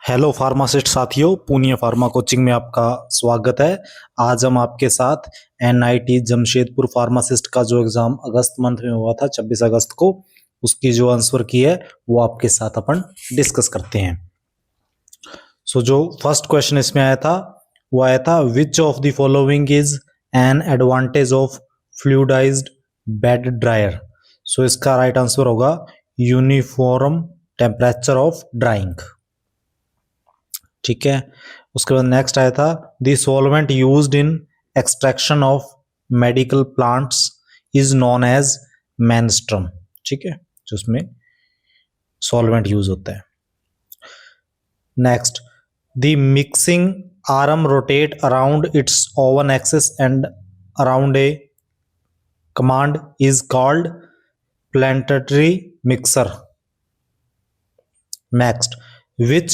Hello pharmacist साथियों, Pune pharma coaching में आपका स्वागत है। आज हम आपके साथ एनआईटी जमशेदपुर फार्मासिस्ट का जो एग्जाम अगस्त मंथ में हुआ था 26 अगस्त को, उसकी जो आंसर की है वो आपके साथ अपन डिस्कस करते हैं। जो फर्स्ट क्वेश्चन इसमें आया था वो आया था, which of the following is an advantage of fluidised bed dryer. इसका राइट आंसर होगा यूनिफॉर्म टेम्परेचर ऑफ ड्राइंग। ठीक है, उसके बाद नेक्स्ट आया था, the solvent used in extraction of medical plants is known as menstruum. ठीक है, जो उसमें सॉल्वेंट यूज होता है। Next, the mixing arm rotate around its own axis and around a command is called planetary mixer. Next, which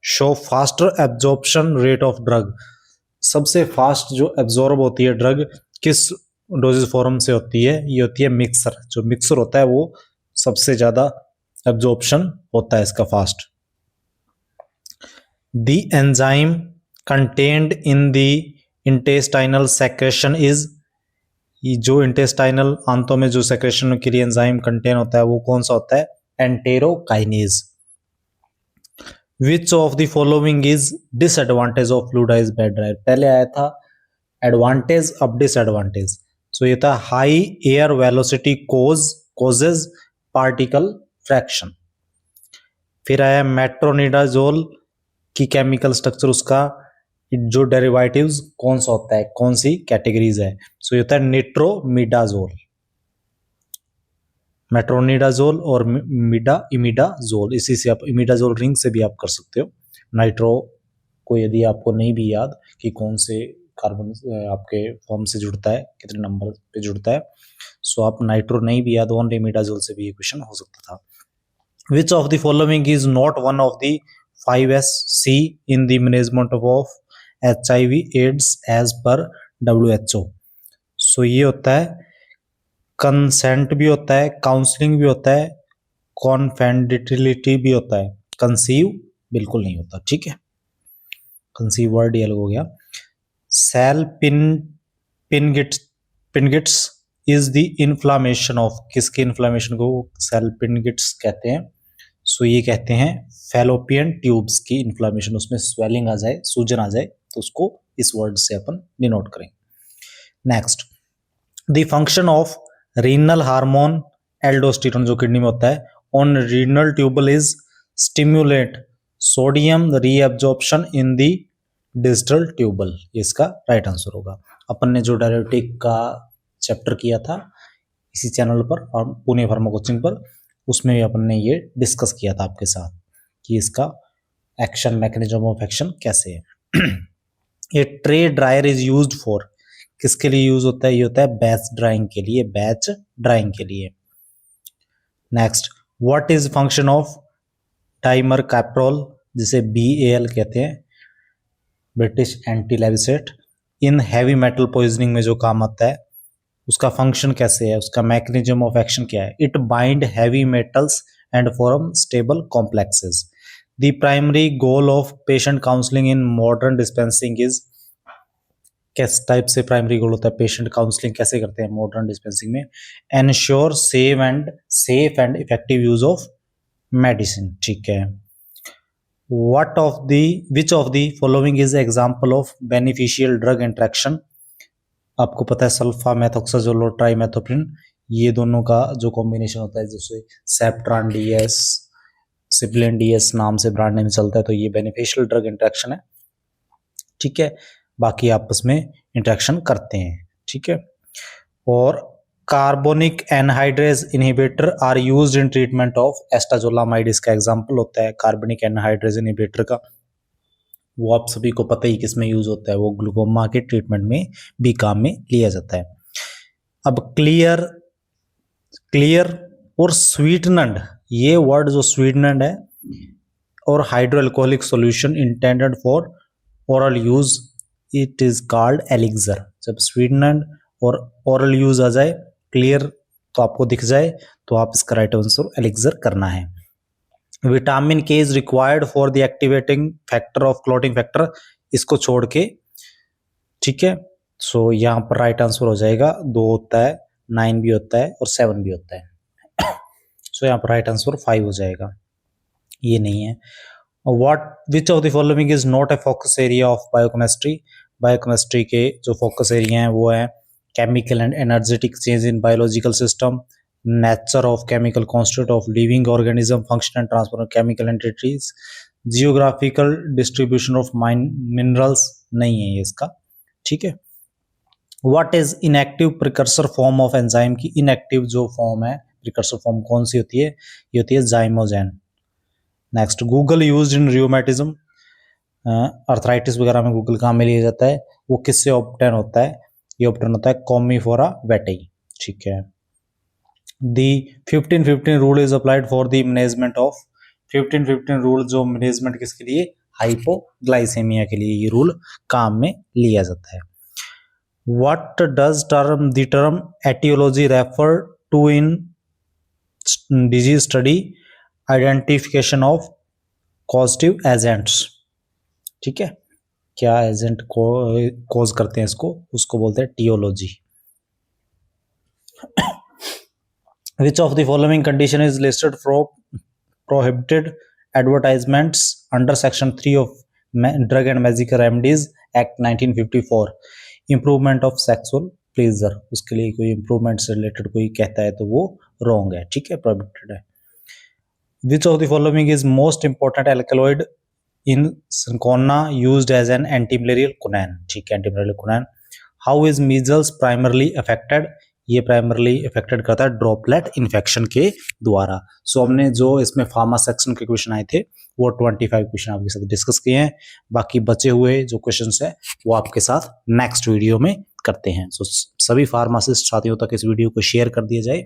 show faster absorption rate of drug. सबसे fast जो absorb होती है ड्रग किस डोजेज फॉर्म से होती है, ये होती है मिक्सर। जो मिक्सर होता है वो सबसे ज्यादा एब्जॉर्प्शन होता है इसका fast. The enzyme contained in the intestinal secretion is, जो इंटेस्टाइनल आंतों में जो सेक्रेशन के लिए एंजाइम कंटेन होता है वो कौन सा होता है, enterokinase. Which of the following is disadvantage of fluidised bed dryer. पहले आया था एडवांटेज, अब डिसएडवांटेज। ये था high air velocity causes particle fraction. फिर आया मेट्रोनिडाजोल की केमिकल स्ट्रक्चर, उसका जो डेरिवेटिव्स कौन सा होता है, कौन सी कैटेगरीज है। ये होता है निट्रोमिडाजोल, मेट्रोनिडाजोल और इमिडाजोल। इसी से आप इमिडाजोल रिंग से भी आप कर सकते हो। नाइट्रो को यदि आपको नहीं भी याद कि कौन से कार्बन आपके फॉर्म से जुड़ता है, कितने नंबर पे जुड़ता है, आप नाइट्रो नहीं भी याद, ओनली इमिडाजोल से भी ये क्वेश्चन हो सकता था। Which of the following is not one of the 5SC in the management of HIV AIDS as per WHO। ये होता है कंसेंट भी होता है, काउंसलिंग भी होता है, कॉन्फिडेंटियलिटी भी होता है, कंसीव बिल्कुल नहीं होता। ठीक है, कंसीव वर्ड ये अलग हो गया। Salpingitis is the inflammation of, किसके इन्फ्लामेशन को सेल पिनगिट्स कहते हैं। ये कहते हैं फैलोपियन ट्यूब्स की इन्फ्लामेशन, उसमें स्वेलिंग आ जाए, सूजन आ जाए, तो उसको इस वर्ड से अपन डिनोट करेंगे। Next, the function of renal hormone aldosterone जो किडनी में होता है on renal tubule is stimulate sodium reabsorption in the distal tubule. इसका राइट आंसर होगा। अपन ने जो डायरेटिक का चैप्टर किया था इसी चैनल पर और पुणे फार्मा कोचिंग पर, उसमें भी अपन ने ये डिस्कस किया था आपके साथ कि इसका एक्शन, मैकेनिज्म ऑफ एक्शन कैसे है। ये tray dryer is used for, किसके लिए यूज होता है, ये होता है बैच ड्राइंग के लिए, बैच ड्राइंग के लिए। Next, what is function of dimercaprol, जिसे BAL कहते हैं, British anti lewisite, in heavy metal poisoning में जो काम आता है, उसका फंक्शन कैसे है, उसका मैकेनिज्म ऑफ एक्शन क्या है। It bind heavy metals and form stable complexes. The primary goal of patient counselling in modern dispensing is, किस टाइप से प्राइमरी गोल होता है, पेशेंट काउंसलिंग कैसे करते हैं मॉडर्न डिस्पेंसिंग में, ensure safe and effective use of medicine. ठीक है, which of the following is example of beneficial drug interaction. आपको पता है सल्फा मेथोक्साजोल और ट्राइमेथोप्रिन, ये दोनों का जो कॉम्बिनेशन होता है, जैसे सेप्ट्रान DS, सिप्लिन DS नाम से ब्रांड नेम चलता है, तो ये बेनिफिशियल ड्रग इंटरेक्शन है। ठीक है, बाकी आपस में इंटरेक्शन करते हैं। ठीक है, और carbonic anhydrase inhibitor are used in treatment of acetazolamide, इसका एग्जांपल होता है कार्बोनिक एनहाइड्रेज इनहिबिटर का। वो आप सभी को पता ही किसमें यूज होता है, वो ग्लूकोमा के ट्रीटमेंट में भी काम में लिया जाता है। अब क्लियर और स्वीटनड, ये वर्ड जो स्वीटनड है, और hydroalcoholic solution intended for oral use, it is called elixir. जब स्वीटनड और ओरल यूज आ जाए, क्लियर तो आपको दिख जाए, तो आप इसका राइट आंसर एलिक्सर करना है। विटामिन के is required for the activating factor of clotting factor, इसको छोड़ के, ठीक है। सो यहाँ पर राइट आंसर हो जाएगा 2 होता है, 9 भी होता है और 7 भी होता है। सो यहाँ पर राइट आंसर 5 हो जाएगा, ये नहीं है। What which of the following is not a focus area of biochemistry, biochemistry के जो फोकस एरिया हैं वो है chemical and energetic change in biological system, nature of chemical constitute of living organism, function and transfer of chemical entities, geographical distribution of minerals, नहीं है ये इसका, ठीक है। What is inactive precursor form of enzyme, की inactive जो form है precursor form कौन सी होती है, ये होती है zymogen. Next, guggul used in rheumatism, arthritis वगैरह में गूगल काम में लिया जाता है, वो किससे ऑब्टेन होता है, ये ऑब्टेन होता है कॉमीफोरा वेटेई, ठीक है। दी 15-15 rule is applied for the management of, 15-15 rule जो मैनेजमेंट किसके लिए, हाइपोग्लाइसेमिया के लिए ये रूल काम में लिया जाता है। What does the term aetiology refer to in disease study, identification of causative agents, ठीक है, क्या एजेंट को कॉज करते हैं इसको, उसको बोलते हैं aetiology. Which of the following condition is listed for prohibited advertisements under section 3 of drug and magical remedies act 1954, improvement of sexual pleasure, उसके लिए कोई इंप्रूवमेंट से रिलेटेड कोई कहता है तो वो रॉन्ग है, ठीक है, प्रोहिबिटेड है। Which of the following is most important alkaloid in cinchona used as an antimalarial quinine, ठीक है, antimalarial quinine. How is measles primarily affected, ये प्राइमरली अफेक्टेड करता है ड्रॉपलेट इन्फेक्शन के द्वारा। सो हमने जो इसमें फार्मा सेक्शन के क्वेश्चन आए थे वो 25 क्वेश्चन आपके साथ डिस्कस किए हैं, बाकी बचे हुए जो क्वेश्चंस है वो आपके साथ नेक्स्ट वीडियो में करते हैं। सो सभी फार्मासिस्ट साथियों तक इस वीडियो को शेयर कर दिया जाए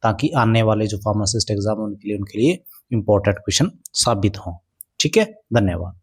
ताकि आने वाले जो फार्मासिस्ट एग्जाम उनके लिए इंपॉर्टेंट क्वेश्चन साबित हों, ठीक है। धन्यवाद।